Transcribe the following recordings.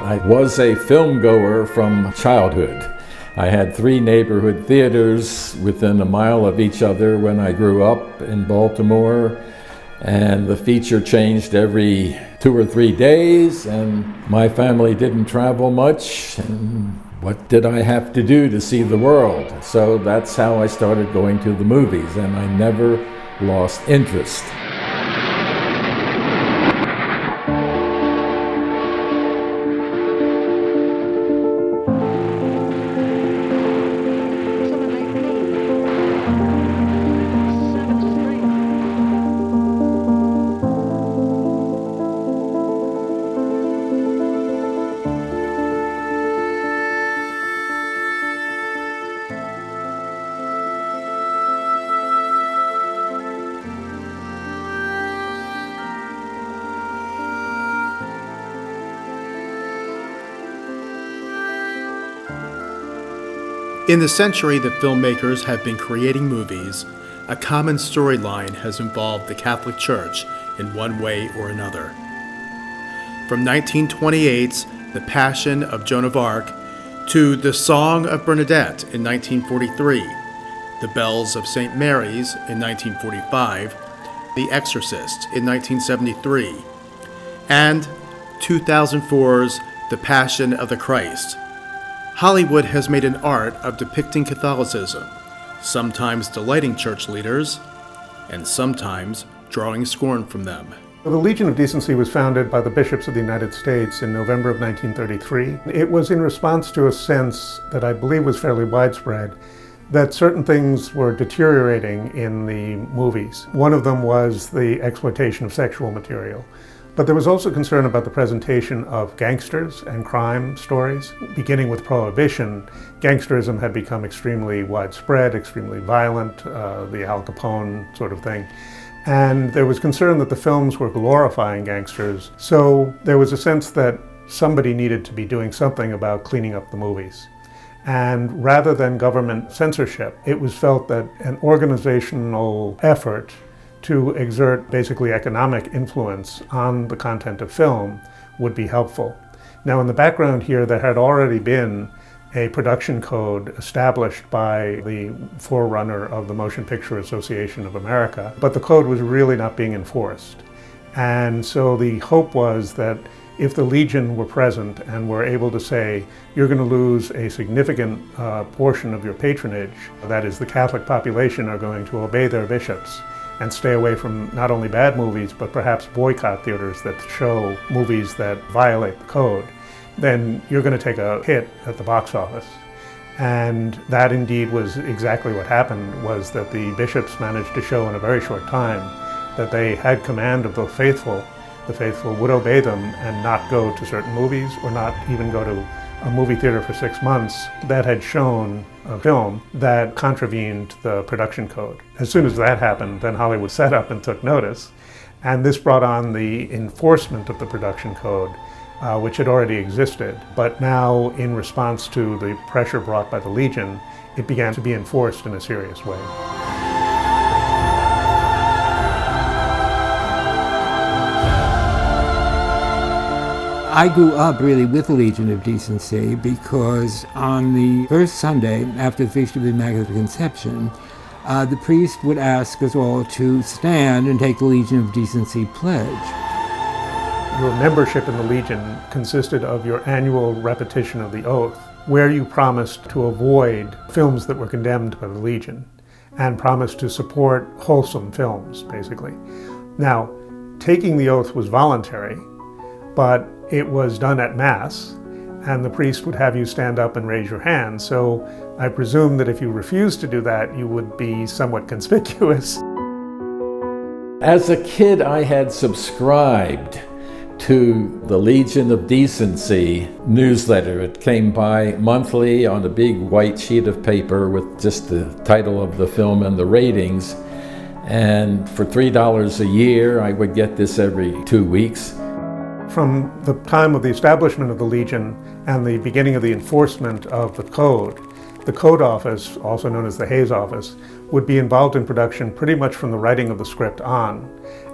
I was a film goer from childhood. I had 3 neighborhood theaters within a mile of each other when I grew up in Baltimore, and the feature changed every 2 or 3 days, and my family didn't travel much, and what did I have to do to see the world? So that's how I started going to the movies, and I never lost interest. In the century that filmmakers have been creating movies, a common storyline has involved the Catholic Church in one way or another. From 1928's The Passion of Joan of Arc to The Song of Bernadette in 1943, The Bells of St. Mary's in 1945, The Exorcist in 1973, and 2004's The Passion of the Christ. Hollywood has made an art of depicting Catholicism, sometimes delighting church leaders, and sometimes drawing scorn from them. The Legion of Decency was founded by the bishops of the United States in November of 1933. It was in response to a sense that I believe was fairly widespread that certain things were deteriorating in the movies. One of them was the exploitation of sexual material. But there was also concern about the presentation of gangsters and crime stories. Beginning with Prohibition, gangsterism had become extremely widespread, extremely violent, the Al Capone sort of thing. And there was concern that the films were glorifying gangsters. So there was a sense that somebody needed to be doing something about cleaning up the movies. And rather than government censorship, it was felt that an organizational effort to exert basically economic influence on the content of film would be helpful. Now, in the background here, there had already been a production code established by the forerunner of the Motion Picture Association of America, but the code was really not being enforced. And so the hope was that if the Legion were present and were able to say, you're going to lose a significant portion of your patronage, that is, the Catholic population are going to obey their bishops and stay away from not only bad movies, but perhaps boycott theaters that show movies that violate the code, then you're going to take a hit at the box office. And that indeed was exactly what happened, was that the bishops managed to show in a very short time that they had command of the faithful would obey them and not go to certain movies or not even go to a movie theater for 6 months that had shown a film that contravened the production code. As soon as that happened, then Hollywood sat up and took notice, and this brought on the enforcement of the production code, which had already existed. But now, in response to the pressure brought by the Legion, it began to be enforced in a serious way. I grew up really with the Legion of Decency because on the first Sunday after the Feast of the Immaculate Conception, the priest would ask us all to stand and take the Legion of Decency pledge. Your membership in the Legion consisted of your annual repetition of the oath, where you promised to avoid films that were condemned by the Legion and promised to support wholesome films, basically. Now, taking the oath was voluntary, but it was done at Mass, and the priest would have you stand up and raise your hand. So I presume that if you refused to do that, you would be somewhat conspicuous. As a kid, I had subscribed to the Legion of Decency newsletter. It came by monthly on a big white sheet of paper with just the title of the film and the ratings. And for $3 a year, I would get this every 2 weeks. From the time of the establishment of the Legion and the beginning of the enforcement of the Code Office, also known as the Hayes Office, would be involved in production pretty much from the writing of the script on.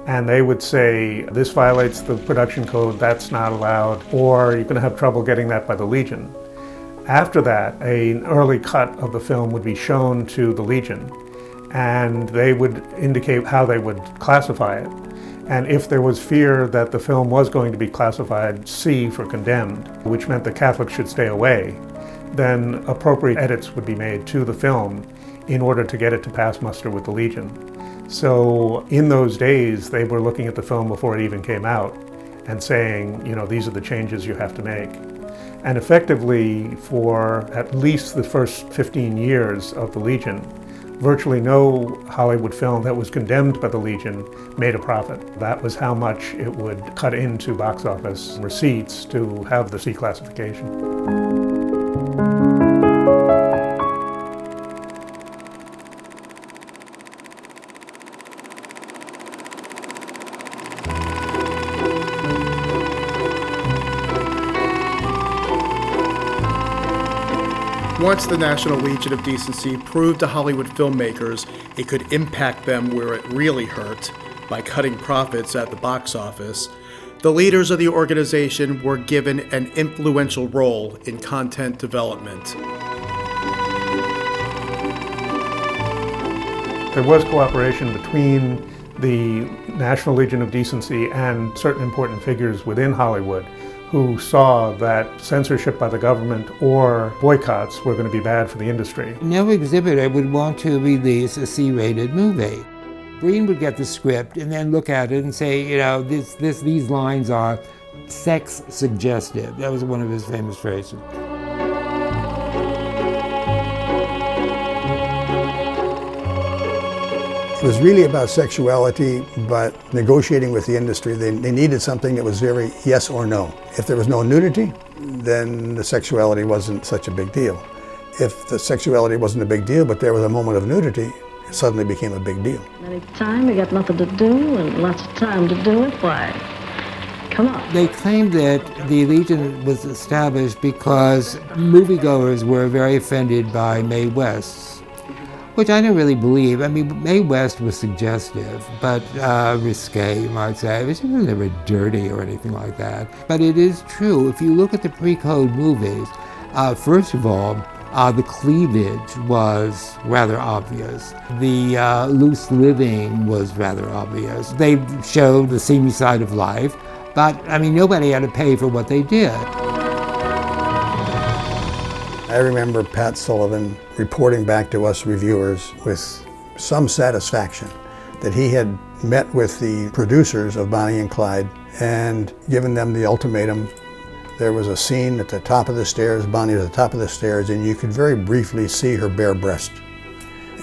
And they would say, this violates the production code, that's not allowed, or you're going to have trouble getting that by the Legion. After that, an early cut of the film would be shown to the Legion, and they would indicate how they would classify it. And if there was fear that the film was going to be classified C for condemned, which meant the Catholics should stay away, then appropriate edits would be made to the film in order to get it to pass muster with the Legion. So in those days, they were looking at the film before it even came out and saying, you know, these are the changes you have to make. And effectively, for at least the first 15 years of the Legion, virtually no Hollywood film that was condemned by the Legion made a profit. That was how much it would cut into box office receipts to have the C classification. Once the National Legion of Decency proved to Hollywood filmmakers it could impact them where it really hurt by cutting profits at the box office, the leaders of the organization were given an influential role in content development. There was cooperation between the National Legion of Decency and certain important figures within Hollywood who saw that censorship by the government or boycotts were going to be bad for the industry. No exhibitor would want to release a C-rated movie. Breen would get the script and then look at it and say, you know, these lines are sex suggestive. That was one of his famous phrases. It was really about sexuality, but negotiating with the industry, they needed something that was very yes or no. If there was no nudity, then the sexuality wasn't such a big deal. If the sexuality wasn't a big deal, but there was a moment of nudity, it suddenly became a big deal. Anytime you got nothing to do and lots of time to do it, why, come on. They claimed that the Legion was established because moviegoers were very offended by Mae West's, which I don't really believe. I mean, Mae West was suggestive, but risque, you might say. She was never dirty or anything like that. But it is true, if you look at the pre-code movies, first of all, the cleavage was rather obvious. The loose living was rather obvious. They showed the seamy side of life, but I mean, nobody had to pay for what they did. I remember Pat Sullivan reporting back to us reviewers with some satisfaction that he had met with the producers of Bonnie and Clyde and given them the ultimatum. There was a scene at the top of the stairs, Bonnie at the top of the stairs, and you could very briefly see her bare breast.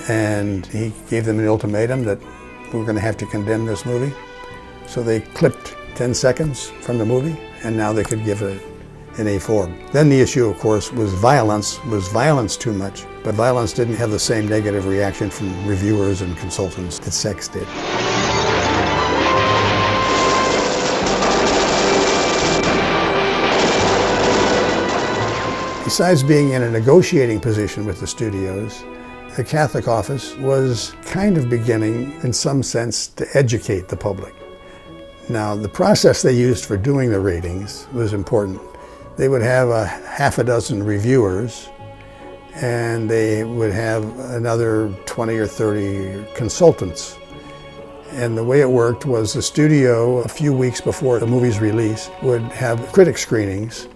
And he gave them the ultimatum that we're going to have to condemn this movie. So they clipped 10 seconds from the movie, and now they could give it an A4. Then the issue, of course, was violence. Was violence too much? But violence didn't have the same negative reaction from reviewers and consultants that sex did. Besides being in a negotiating position with the studios, the Catholic office was kind of beginning, in some sense, to educate the public. Now, the process they used for doing the ratings was important. They would have a half a dozen reviewers, and they would have another 20 or 30 consultants. And the way it worked was the studio, a few weeks before the movie's release, would have critic screenings,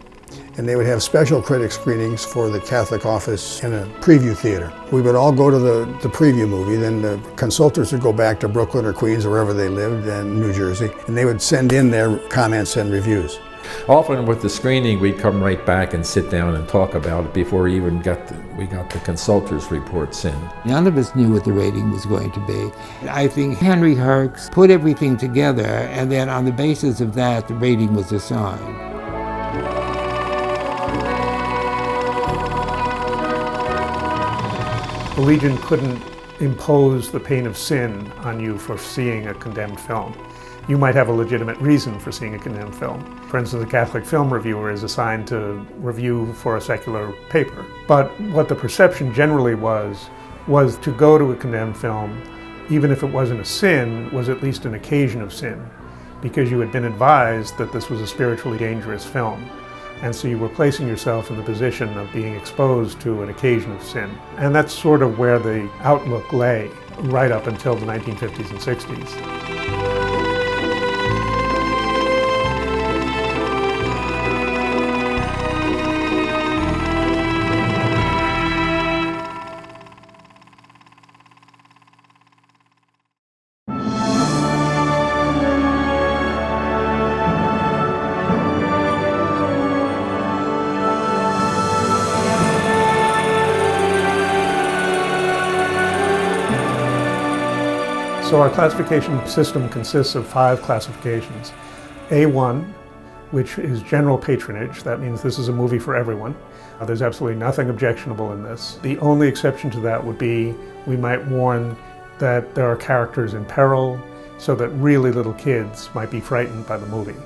and they would have special critic screenings for the Catholic office in a preview theater. We would all go to the preview movie, then the consultants would go back to Brooklyn or Queens or wherever they lived, and New Jersey, and they would send in their comments and reviews. Often with the screening, we'd come right back and sit down and talk about it before we even got the consultants' reports in. None of us knew what the rating was going to be. I think Henry Herx put everything together, and then on the basis of that, the rating was assigned. The Legion couldn't impose the pain of sin on you for seeing a condemned film. you might have a legitimate reason for seeing a condemned film. For instance, a Catholic film reviewer is assigned to review for a secular paper. But what the perception generally was to go to a condemned film, even if it wasn't a sin, was at least an occasion of sin, because you had been advised that this was a spiritually dangerous film. And so you were placing yourself in the position of being exposed to an occasion of sin. And that's sort of where the outlook lay, right up until the 1950s and 60s. So our classification system consists of 5 classifications. A1, which is general patronage. That means this is a movie for everyone. There's absolutely nothing objectionable in this. The only exception to that would be we might warn that there are characters in peril, so that really little kids might be frightened by the movie.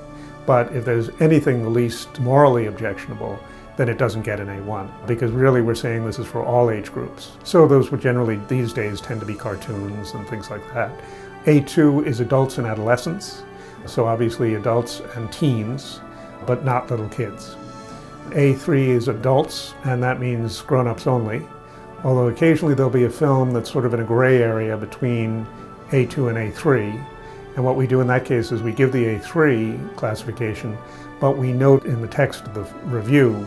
But if there's anything the least morally objectionable, then it doesn't get an A1, because really we're saying this is for all age groups. So those would generally, these days, tend to be cartoons and things like that. A2 is adults and adolescents, so obviously adults and teens, but not little kids. A3 is adults, and that means grown-ups only, although occasionally there'll be a film that's sort of in a gray area between A2 and A3, and what we do in that case is we give the A3 classification, but we note in the text of the review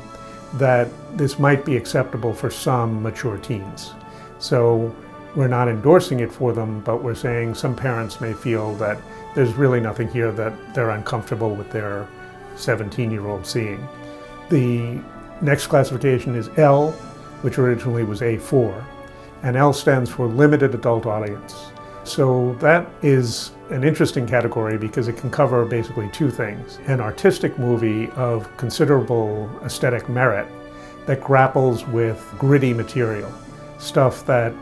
that this might be acceptable for some mature teens. So we're not endorsing it for them, but we're saying some parents may feel that there's really nothing here that they're uncomfortable with their 17-year-old seeing. The next classification is L, which originally was A4, and L stands for limited adult audience. So that is an interesting category because it can cover basically 2 things. An artistic movie of considerable aesthetic merit that grapples with gritty material, stuff that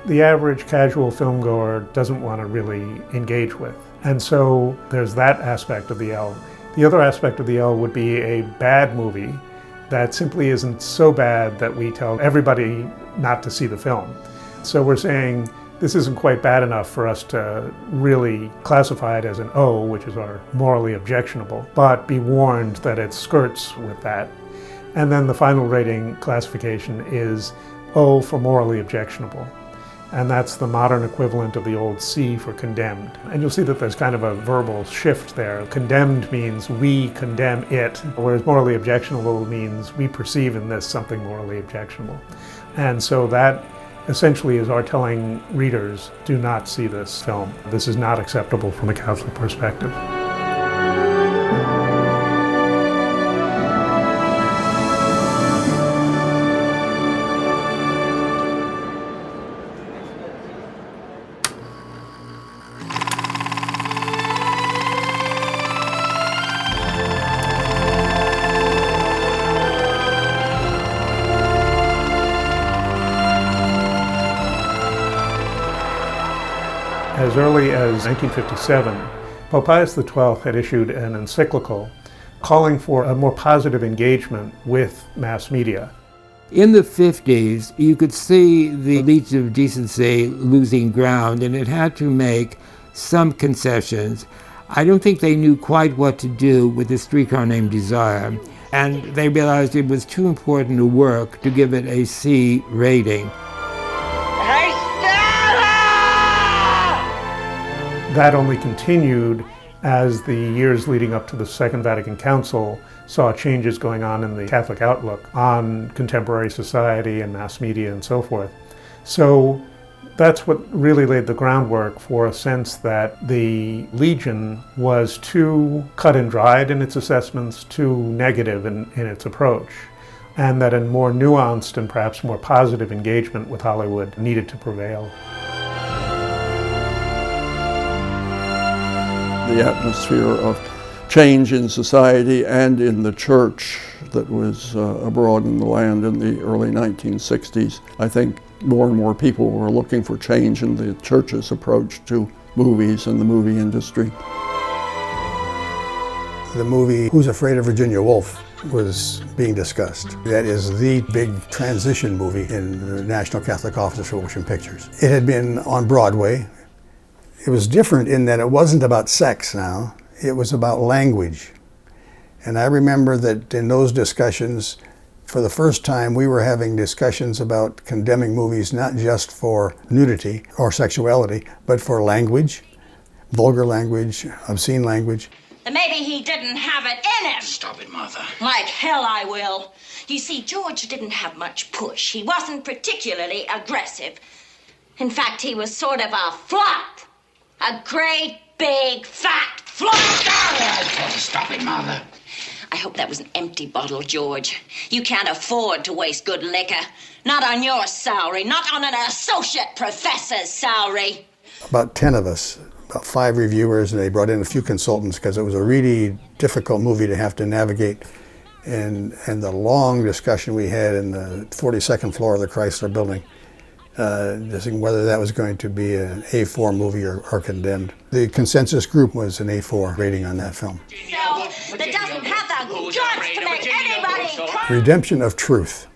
the average casual filmgoer doesn't want to really engage with. And so there's that aspect of the L. The other aspect of the L would be a bad movie that simply isn't so bad that we tell everybody not to see the film. So we're saying this isn't quite bad enough for us to really classify it as an O, which is our morally objectionable, but be warned that it skirts with that. And then the final rating classification is O for morally objectionable. And that's the modern equivalent of the old C for condemned. And you'll see that there's kind of a verbal shift there. Condemned means we condemn it, whereas morally objectionable means we perceive in this something morally objectionable. And so that essentially is our telling readers, do not see this film. This is not acceptable from a Catholic perspective. As early as 1957, Pope Pius XII had issued an encyclical calling for a more positive engagement with mass media. In the 50s, you could see the Legion of Decency losing ground, and it had to make some concessions. I don't think they knew quite what to do with The Streetcar Named Desire, and they realized it was too important a work to give it a C rating. That only continued as the years leading up to the Second Vatican Council saw changes going on in the Catholic outlook on contemporary society and mass media and so forth. So that's what really laid the groundwork for a sense that the Legion was too cut and dried in its assessments, too negative in its approach, and that a more nuanced and perhaps more positive engagement with Hollywood needed to prevail. The atmosphere of change in society and in the church that was abroad in the land in the early 1960s. I think more and more people were looking for change in the church's approach to movies and the movie industry. the movie Who's Afraid of Virginia Woolf was being discussed. That is the big transition movie in the National Catholic Office for Motion Pictures. It had been on Broadway. It was different in that it wasn't about sex now, it was about language. And I remember that in those discussions, for the first time, we were having discussions about condemning movies not just for nudity or sexuality, but for language, vulgar language, obscene language. And maybe he didn't have it in him. Stop it, Mother. Like hell I will. You see, George didn't have much push. He wasn't particularly aggressive. In fact, he was sort of a flop. A great, big, fat flop. Stop it, Mother. I hope that was an empty bottle, George. You can't afford to waste good liquor. Not on your salary, not on an associate professor's salary. About 10 of us, about 5 reviewers, and they brought in a few consultants because it was a really difficult movie to have to navigate. And the long discussion we had in the 42nd floor of the Chrysler Building, discussing whether that was going to be an A4 movie or condemned. The consensus group was an A4 rating on that film. So, that doesn't have the guts to make anybody cry. Redemption of truth,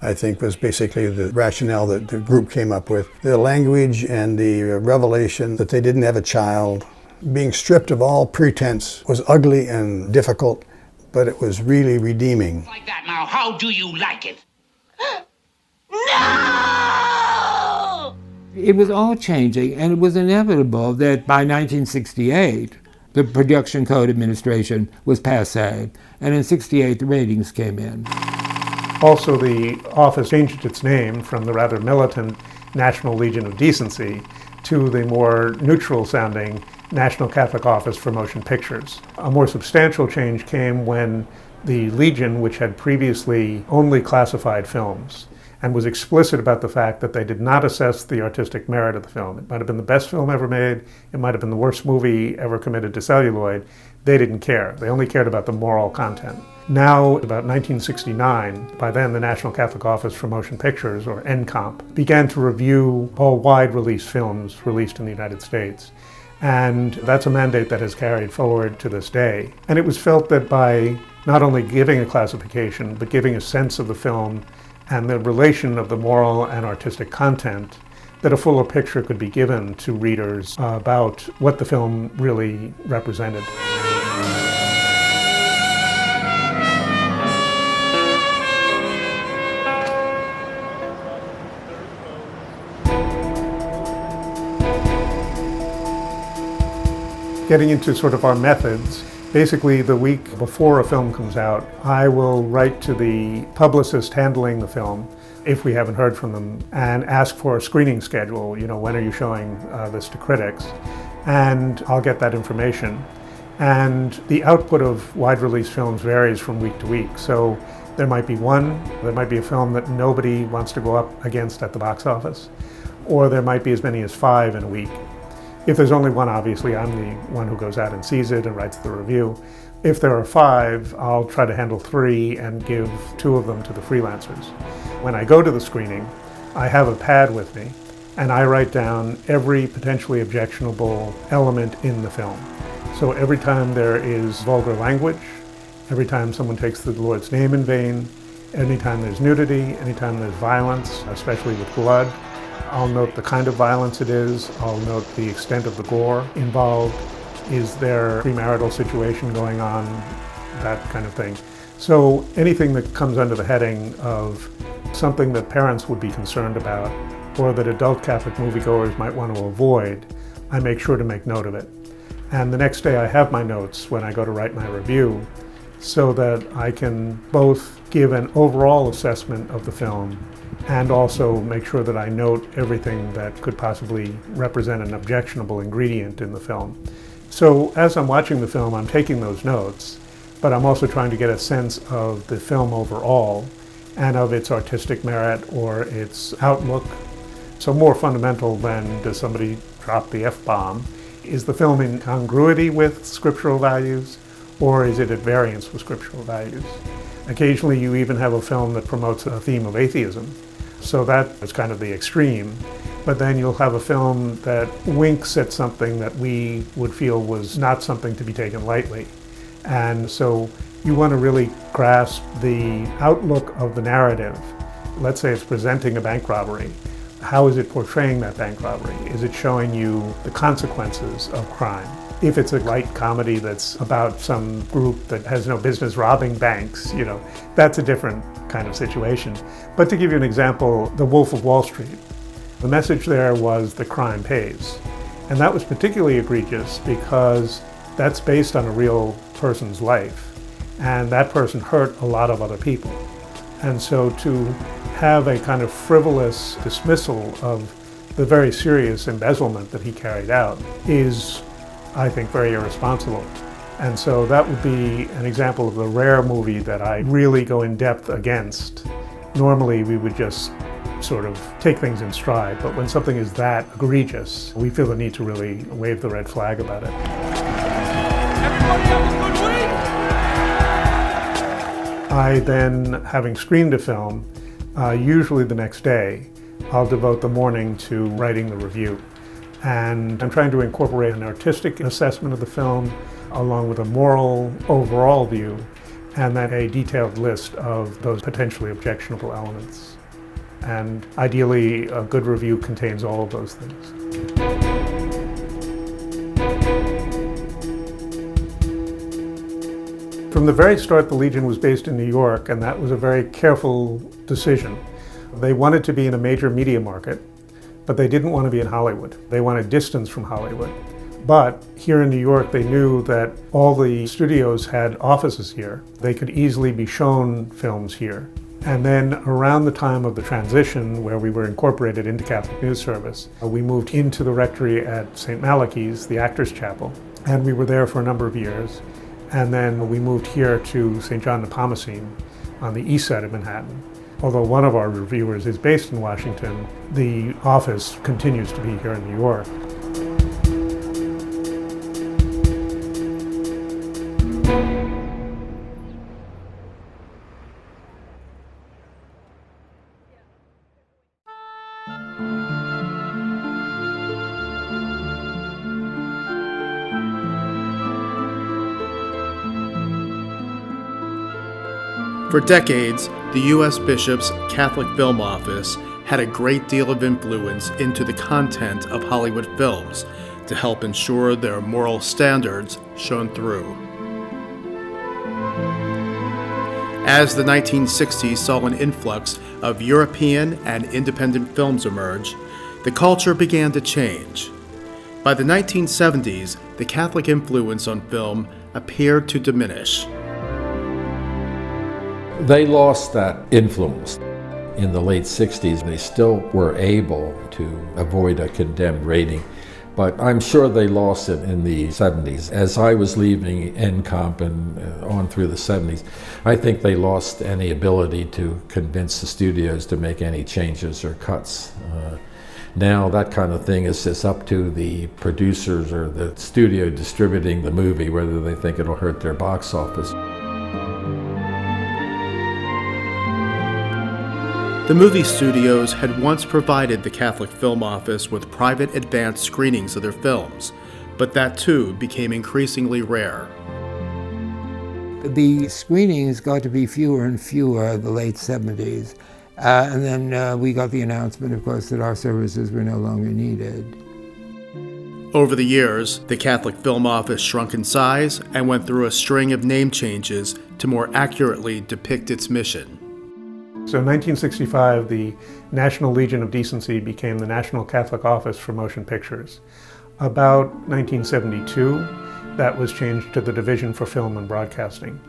I think, was basically the rationale that the group came up with. The language and the revelation that they didn't have a child. Being stripped of all pretense was ugly and difficult, but it was really redeeming. Like that now, how do you like it? No! It was all changing, and it was inevitable that by 1968, the Production Code Administration was passé, and in 68 the ratings came in. Also, the office changed its name from the rather militant National Legion of Decency to the more neutral-sounding National Catholic Office for Motion Pictures. A more substantial change came when the Legion, which had previously only classified films, and was explicit about the fact that they did not assess the artistic merit of the film. It might have been the best film ever made, it might have been the worst movie ever committed to celluloid. They didn't care. They only cared about the moral content. Now, about 1969, by then the National Catholic Office for Motion Pictures, or NCOMP, began to review all wide-release films released in the United States. And that's a mandate that has carried forward to this day. And it was felt that by not only giving a classification, but giving a sense of the film and the relation of the moral and artistic content, that a fuller picture could be given to readers about what the film really represented. Getting into sort of our methods, basically the week before a film comes out, I will write to the publicist handling the film, if we haven't heard from them, and ask for a screening schedule. You know, when are you showing this to critics? And I'll get that information. And the output of wide-release films varies from week to week. So there might be a film that nobody wants to go up against at the box office, or there might be as many as 5 in a week. If there's only one, obviously, I'm the one who goes out and sees it and writes the review. If there are 5, I'll try to handle 3 and give 2 of them to the freelancers. When I go to the screening, I have a pad with me, and I write down every potentially objectionable element in the film. So every time there is vulgar language, every time someone takes the Lord's name in vain, anytime there's nudity, anytime there's violence, especially with blood, I'll note the kind of violence it is, I'll note the extent of the gore involved, is there a premarital situation going on, that kind of thing. So anything that comes under the heading of something that parents would be concerned about or that adult Catholic moviegoers might want to avoid, I make sure to make note of it. And the next day I have my notes when I go to write my review so that I can both give an overall assessment of the film and also make sure that I note everything that could possibly represent an objectionable ingredient in the film. So as I'm watching the film, I'm taking those notes, but I'm also trying to get a sense of the film overall and of its artistic merit or its outlook. So more fundamental than does somebody drop the F-bomb, is the film in congruity with scriptural values, or is it at variance with scriptural values? Occasionally you even have a film that promotes a theme of atheism. So that is kind of the extreme. But then you'll have a film that winks at something that we would feel was not something to be taken lightly. And so you want to really grasp the outlook of the narrative. Let's say it's presenting a bank robbery. How is it portraying that bank robbery? Is it showing you the consequences of crime? If it's a light comedy that's about some group that has no business robbing banks, that's a different kind of situation. But to give you an example, The Wolf of Wall Street, the message there was that crime pays. And that was particularly egregious because that's based on a real person's life. And that person hurt a lot of other people. And so to have a kind of frivolous dismissal of the very serious embezzlement that he carried out is, I think, very irresponsible. And so that would be an example of the rare movie that I really go in depth against. Normally we would just sort of take things in stride, but when something is that egregious, we feel the need to really wave the red flag about it. Everybody have a good week! I then, having screened a film, usually the next day, I'll devote the morning to writing the review. And I'm trying to incorporate an artistic assessment of the film, along with a moral overall view, and then a detailed list of those potentially objectionable elements. And ideally, a good review contains all of those things. From the very start, the Legion was based in New York, and that was a very careful decision. They wanted to be in a major media market, but they didn't want to be in Hollywood. They wanted distance from Hollywood. But here in New York, they knew that all the studios had offices here. They could easily be shown films here. And then around the time of the transition, where we were incorporated into Catholic News Service, we moved into the rectory at St. Malachy's, the Actors Chapel, and we were there for a number of years. And then we moved here to St. John Nepomucene on the east side of Manhattan. Although one of our reviewers is based in Washington, the office continues to be here in New York. For decades, the U.S. Bishop's Catholic Film Office had a great deal of influence into the content of Hollywood films to help ensure their moral standards shone through. As the 1960s saw an influx of European and independent films emerge, the culture began to change. By the 1970s, the Catholic influence on film appeared to diminish. They lost that influence. In the late 60s, they still were able to avoid a condemned rating, but I'm sure they lost it in the 70s. As I was leaving NCOMP and on through the 70s, I think they lost any ability to convince the studios to make any changes or cuts. Now that kind of thing is just up to the producers or the studio distributing the movie, whether they think it'll hurt their box office. The movie studios had once provided the Catholic Film Office with private advanced screenings of their films, but that too became increasingly rare. The screenings got to be fewer and fewer in the late 70s, and then we got the announcement, of course, that our services were no longer needed. Over the years, the Catholic Film Office shrunk in size and went through a string of name changes to more accurately depict its mission. So in 1965, the National Legion of Decency became the National Catholic Office for Motion Pictures. About 1972, that was changed to the Division for Film and Broadcasting.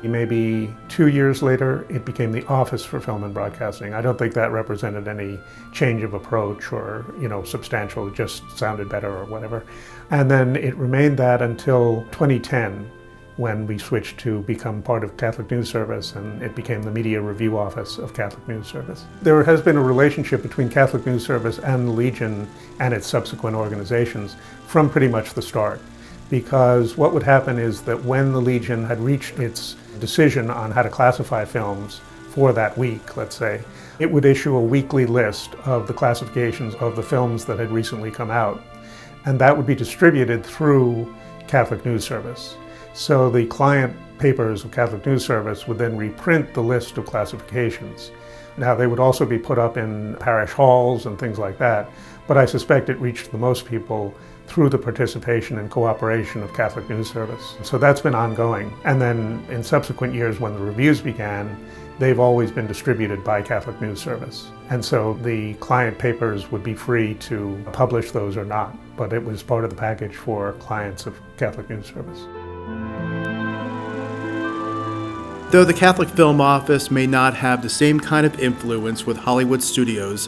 Maybe 2 years later, it became the Office for Film and Broadcasting. I don't think that represented any change of approach or, substantial, it just sounded better or whatever. And then it remained that until 2010, when we switched to become part of Catholic News Service, and it became the Media Review Office of Catholic News Service. There has been a relationship between Catholic News Service and the Legion and its subsequent organizations from pretty much the start. Because what would happen is that when the Legion had reached its decision on how to classify films for that week, let's say, it would issue a weekly list of the classifications of the films that had recently come out. And that would be distributed through Catholic News Service. So the client papers of Catholic News Service would then reprint the list of classifications. Now, they would also be put up in parish halls and things like that, but I suspect it reached the most people through the participation and cooperation of Catholic News Service. So that's been ongoing. And then in subsequent years when the reviews began, they've always been distributed by Catholic News Service. And so the client papers would be free to publish those or not, but it was part of the package for clients of Catholic News Service. Though the Catholic Film Office may not have the same kind of influence with Hollywood studios,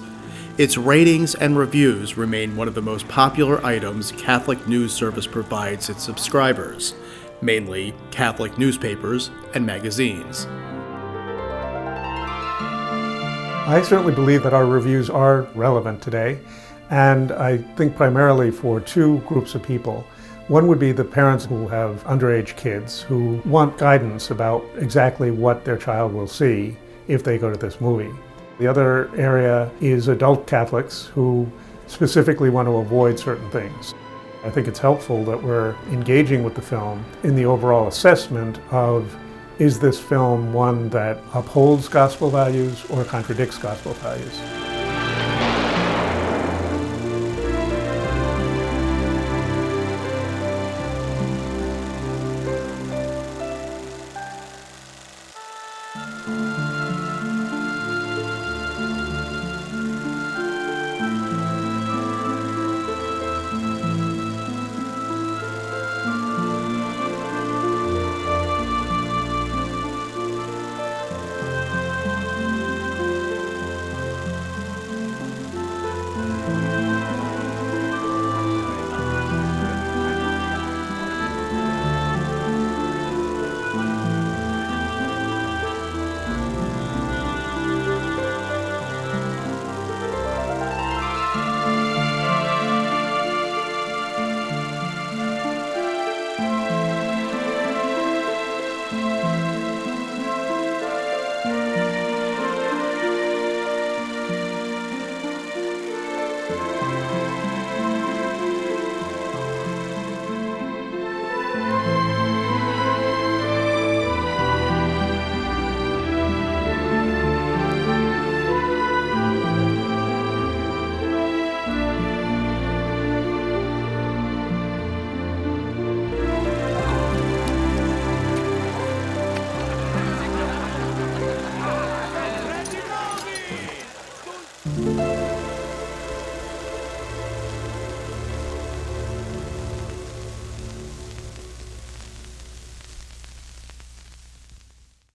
its ratings and reviews remain one of the most popular items Catholic News Service provides its subscribers, mainly Catholic newspapers and magazines. I certainly believe that our reviews are relevant today, and I think primarily for two groups of people. One would be the parents who have underage kids who want guidance about exactly what their child will see if they go to this movie. The other area is adult Catholics who specifically want to avoid certain things. I think it's helpful that we're engaging with the film in the overall assessment of, is this film one that upholds gospel values or contradicts gospel values?